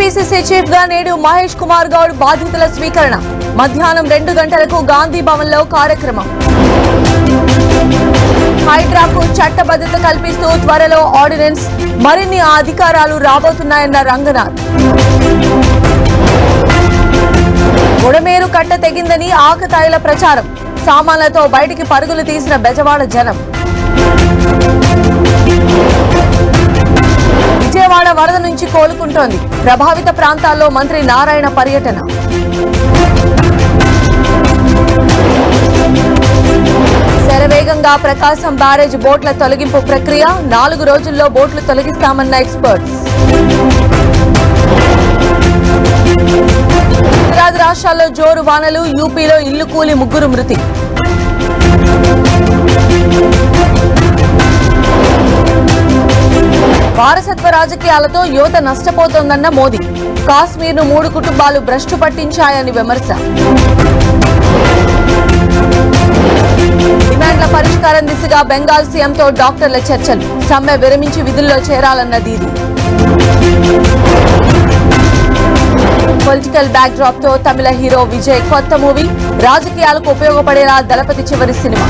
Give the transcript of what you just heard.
TPCC chief గా నేడు మహేష్ కుమార్ గౌడ్ బాధ్యతల స్వీకరణ. మధ్యాహ్నం 2 గంటలకు గాంధీ భవన్ లో కార్యక్రమం. హైడ్రాకు చట్టబద్ధత కల్పిస్తూ త్వరలో ఆర్డినెన్స్, మరిన్ని అధికారాలు రాబోతున్నాయన్న రంగనాథ్. బుడమేరు కట్ట తెగిందని ఆకతాయిల ప్రచారం. సామాన్లతో బయటికి పరుగులు తీసిన బెజవాడ జనం. విజయవాడ వరద నుంచి కోలుకుంటోంది. ప్రభావిత ప్రాంతాల్లో మంత్రి నారాయణ పర్యటన. శరవేగంగా ప్రకాశం బ్యారేజ్ బోట్ల తొలగింపు ప్రక్రియ. 4 రోజుల్లో బోట్లు తొలగిస్తామన్న ఎక్స్పర్ట్స్. ఉత్తరాది రాష్ట్రాల్లో జోరు వానలు. యూపీలో ఇల్లు కూలి 3 మృతి. వారసత్వ రాజకీయాలతో యువత నష్టపోతోందన్న మోదీ. కాశ్మీర్ను 3 కుటుంబాలు భ్రష్టు పట్టించాయని విమర్శ. డిమాండ్ల పరిష్కారం దిశగా బెంగాల్ సీఎంతో డాక్టర్ల చర్చలు. సమ్మె విరమించి విధుల్లో చేరాలన్న దీది. పొలిటికల్ బ్యాక్ డ్రాప్ తో తమిళ హీరో విజయ్ కొత్త మూవీ. రాజకీయాలకు ఉపయోగపడేలా దళపతి చివరి సినిమా.